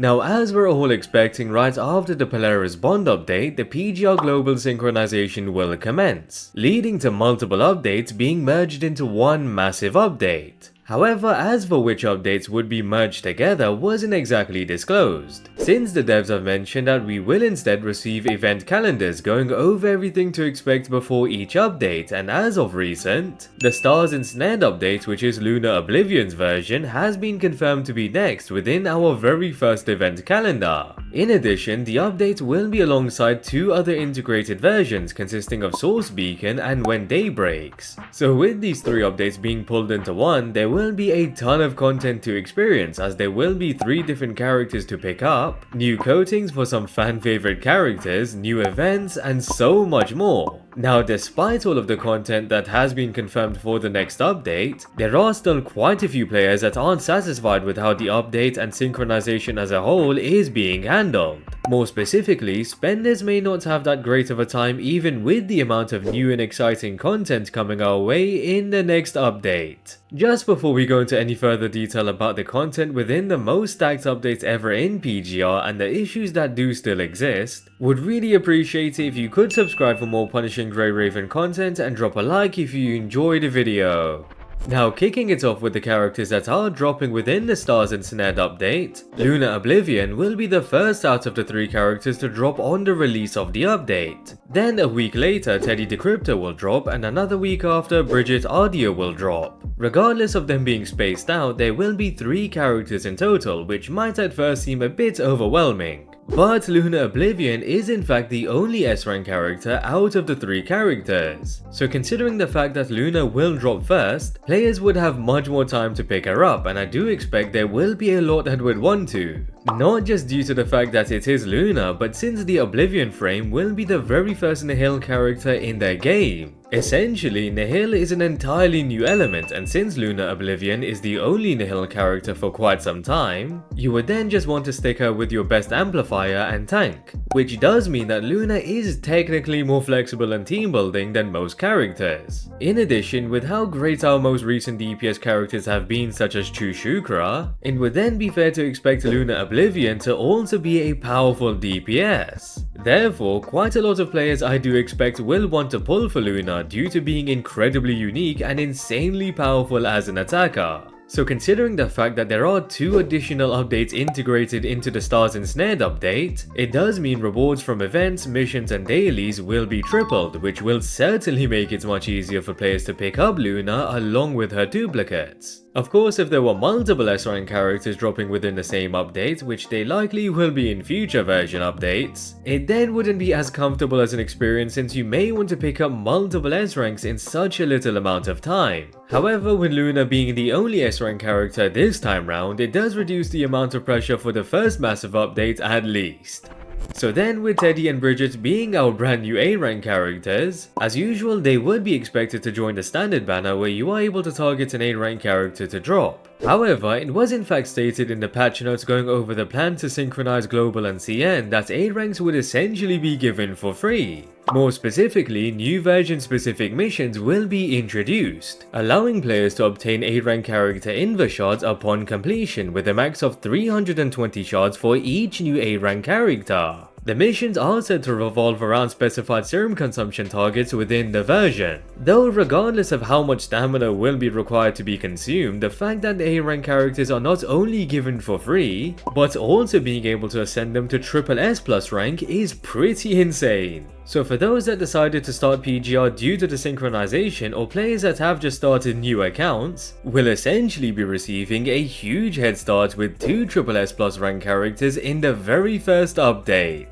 Now, as we're all expecting, right after the Polaris Bond update, the PGR global synchronization will commence, leading to multiple updates being merged into one massive update. However, as for which updates would be merged together wasn't exactly disclosed, since the devs have mentioned that we will instead receive event calendars going over everything to expect before each update, and as of recent, the Stars Ensnared update, which is Lunar Oblivion's version, has been confirmed to be next within our very first event calendar. In addition, the update will be alongside two other integrated versions consisting of Source Beacon and When Day Breaks. So with these three updates being pulled into one, there will be a ton of content to experience, as there will be 3 different characters to pick up, new coatings for some fan favorite characters, new events, and so much more. Now, despite all of the content that has been confirmed for the next update, there are still quite a few players that aren't satisfied with how the update and synchronization as a whole is being handled. More specifically, spenders may not have that great of a time even with the amount of new and exciting content coming our way in the next update. Just before we go into any further detail about the content within the most stacked updates ever in PGR and the issues that do still exist, would really appreciate it if you could subscribe for more Punishing Grey Raven content and drop a like if you enjoyed the video. Now, kicking it off with the characters that are dropping within the Stars Ensnared update, Lunar Oblivion will be the first out of the 3 characters to drop on the release of the update. Then a week later, Teddy Decryptor will drop, and another week after, Bridget Audio will drop. Regardless of them being spaced out, there will be 3 characters in total, which might at first seem a bit overwhelming. But Lunar Oblivion is in fact the only S-rank character out of the 3 characters. So considering the fact that Luna will drop first, players would have much more time to pick her up, and I do expect there will be a lot that would want to. Not just due to the fact that it is Luna, but since the Oblivion frame will be the very first Nihil character in their game. Essentially, Nihil is an entirely new element, and since Lunar Oblivion is the only Nihil character for quite some time, you would then just want to stick her with your best amplifier and tank, which does mean that Luna is technically more flexible and team building than most characters. In addition, with how great our most recent DPS characters have been, such as Chu Shukra, it would then be fair to expect Lunar Oblivion to also be a powerful DPS. Therefore, quite a lot of players I do expect will want to pull for Luna due to being incredibly unique and insanely powerful as an attacker. So considering the fact that there are 2 additional updates integrated into the Stars Ensnared update, it does mean rewards from events, missions and dailies will be tripled, which will certainly make it much easier for players to pick up Luna along with her duplicates. Of course, if there were multiple S-rank characters dropping within the same update, which they likely will be in future version updates, it then wouldn't be as comfortable as an experience, since you may want to pick up multiple S-ranks in such a little amount of time. However, with Luna being the only S-rank character this time round, it does reduce the amount of pressure for the first massive update at least. So then, with Teddy and Bridget being our brand new A-rank characters, as usual they would be expected to join the standard banner where you are able to target an A-rank character to drop. However, it was in fact stated in the patch notes going over the plan to synchronize Global and CN that A-ranks would essentially be given for free. More specifically, new version specific missions will be introduced, allowing players to obtain A-rank character inver shards upon completion with a max of 320 shards for each new A-rank character. The missions are said to revolve around specified serum consumption targets within the version. Though regardless of how much stamina will be required to be consumed, the fact that the A-rank characters are not only given for free, but also being able to ascend them to SSS+ rank is pretty insane. So for those that decided to start PGR due to the synchronization, or players that have just started new accounts, will essentially be receiving a huge head start with 2 SSS+ rank characters in the very first update.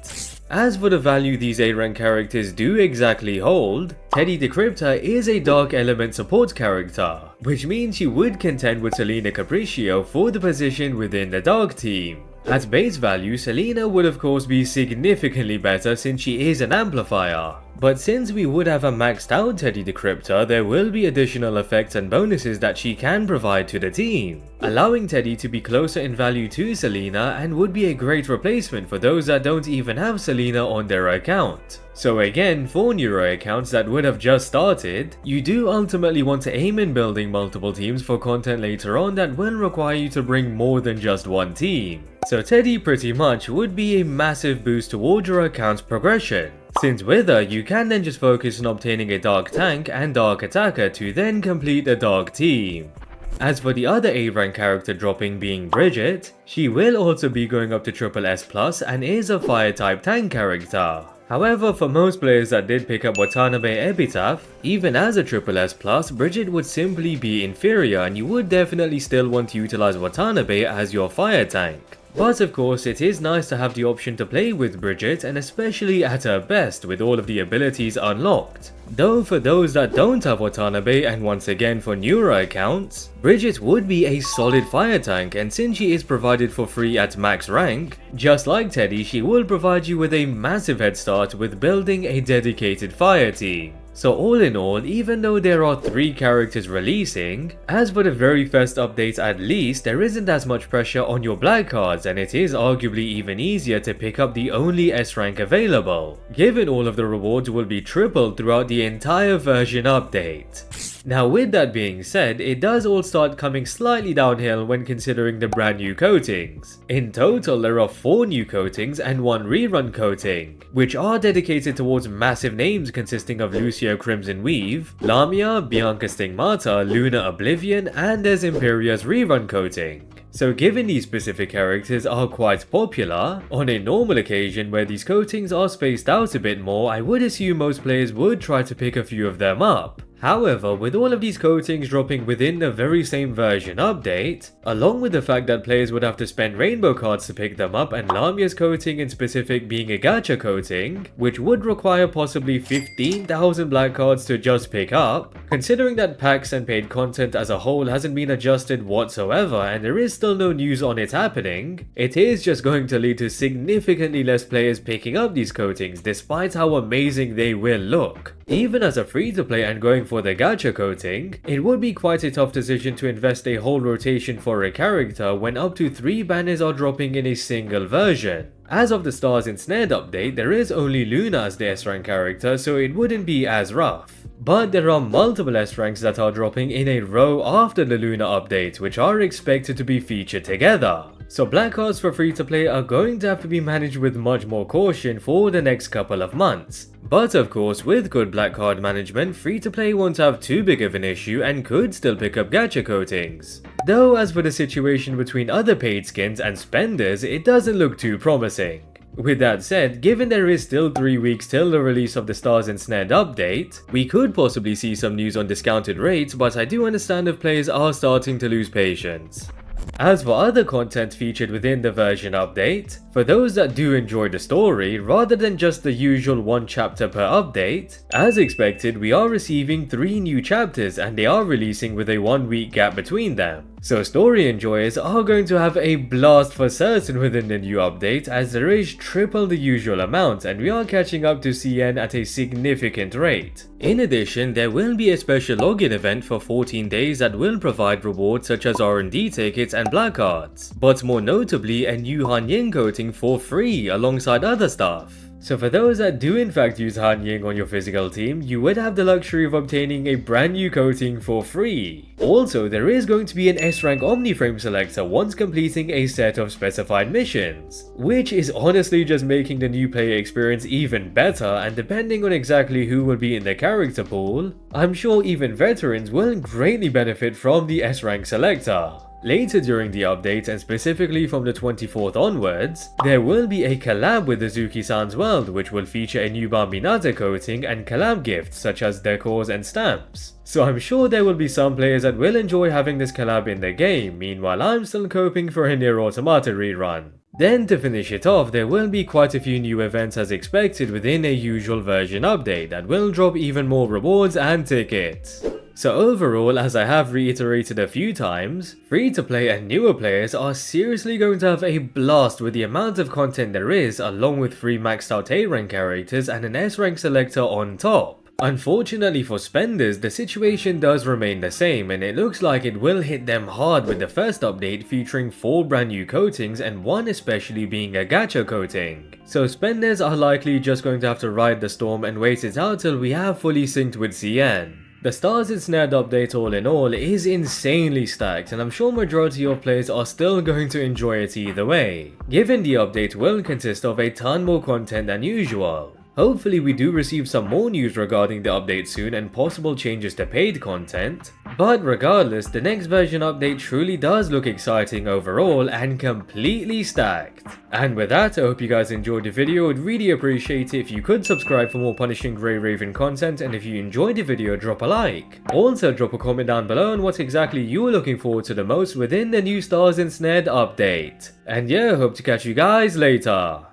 As for the value these A-rank characters do exactly hold, Teddy Decryptor is a Dark Element support character, which means you would contend with Selena Capriccio for the position within the Dark team. At base value, Selena would of course be significantly better since she is an amplifier, But since we would have a maxed out Teddy Decryptor, there will be additional effects and bonuses that she can provide to the team, allowing Teddy to be closer in value to Selena and would be a great replacement for those that don't even have Selena on their account. So again, for newer accounts that would have just started, you do ultimately want to aim in building multiple teams for content later on that will require you to bring more than just one team. So Teddy pretty much would be a massive boost towards your account's progression, since with her you can then just focus on obtaining a Dark Tank and Dark Attacker to then complete the Dark team. As for the other A rank character dropping being Bridget, she will also be going up to SS+ and is a fire type tank character. However, for most players that did pick up Watanabe Epitaph, even as a SS+, Bridget would simply be inferior and you would definitely still want to utilize Watanabe as your fire tank. But of course, it is nice to have the option to play with Bridget, and especially at her best with all of the abilities unlocked. Though for those that don't have Watanabe, and once again for newer accounts, Bridget would be a solid fire tank, and since she is provided for free at max rank, just like Teddy, she will provide you with a massive head start with building a dedicated fire team. So all in all, even though there are 3 characters releasing, as for the very first update at least, there isn't as much pressure on your black cards, and it is arguably even easier to pick up the only S rank available, given all of the rewards will be tripled throughout the entire version update. Now with that being said, it does all start coming slightly downhill when considering the brand new coatings. In total, there are 4 new coatings and 1 rerun coating, which are dedicated towards massive names consisting of Lucio Crimson Weave, Lamia, Bianca Stigmata, Luna Oblivion, and there's Imperia's rerun coating. So given these specific characters are quite popular, on a normal occasion where these coatings are spaced out a bit more, I would assume most players would try to pick a few of them up. However, with all of these coatings dropping within the very same version update, along with the fact that players would have to spend rainbow cards to pick them up, and Lamia's coating in specific being a gacha coating, which would require possibly 15,000 black cards to just pick up, considering that packs and paid content as a whole hasn't been adjusted whatsoever and there is still no news on it happening, it is just going to lead to significantly less players picking up these coatings despite how amazing they will look. Even as a free-to-play and going for the gacha coating, it would be quite a tough decision to invest a whole rotation for a character when up to 3 banners are dropping in a single version. As of the Stars Ensnared update, there is only Luna as the S rank character, so it wouldn't be as rough. But there are multiple S ranks that are dropping in a row after the Luna update, which are expected to be featured together. So black cards for free-to-play are going to have to be managed with much more caution for the next couple of months. But of course, with good black card management, free-to-play won't have too big of an issue and could still pick up gacha coatings. Though as for the situation between other paid skins and spenders, it doesn't look too promising. With that said, given there is still 3 weeks till the release of the Stars Ensnared update, we could possibly see some news on discounted rates, but I do understand if players are starting to lose patience. As for other content featured within the version update, for those that do enjoy the story, rather than just the usual 1 chapter per update, as expected we are receiving 3 new chapters and they are releasing with a 1-week gap between them. So story enjoyers are going to have a blast for certain within the new update, as there is triple the usual amount and we are catching up to CN at a significant rate. In addition, there will be a special login event for 14 days that will provide rewards such as R&D tickets and black cards, but more notably a new Hanying coating for free alongside other stuff. So for those that do in fact use Hanying on your physical team, you would have the luxury of obtaining a brand new coating for free. Also, there is going to be an S-rank Omniframe selector once completing a set of specified missions, which is honestly just making the new player experience even better, and depending on exactly who will be in the character pool, I'm sure even veterans will greatly benefit from the S-rank selector. Later during the update, and specifically from the 24th onwards, there will be a collab with the Zuki-san's world, which will feature a new Bambinata coating and collab gifts such as decors and stamps. So I'm sure there will be some players that will enjoy having this collab in the game, meanwhile I'm still coping for a Nier Automata rerun. Then to finish it off, there will be quite a few new events as expected within a usual version update that will drop even more rewards and tickets. So overall, as I have reiterated a few times, free-to-play and newer players are seriously going to have a blast with the amount of content there is, along with 3 maxed out A rank characters and an S rank selector on top. Unfortunately for spenders, the situation does remain the same, and it looks like it will hit them hard with the first update featuring 4 brand new coatings and one especially being a gacha coating. So spenders are likely just going to have to ride the storm and wait it out till we have fully synced with Jiyan. The Stars Ensnared update all in all is insanely stacked, and I'm sure majority of players are still going to enjoy it either way, given the update will consist of a ton more content than usual. Hopefully we do receive some more news regarding the update soon and possible changes to paid content. But regardless, the next version update truly does look exciting overall and completely stacked. And with that, I hope you guys enjoyed the video. I'd really appreciate it if you could subscribe for more punishing Grey Raven content, and if you enjoyed the video, drop a like. Also drop a comment down below on what exactly you are looking forward to the most within the new Stars Ensnared update. And yeah, hope to catch you guys later.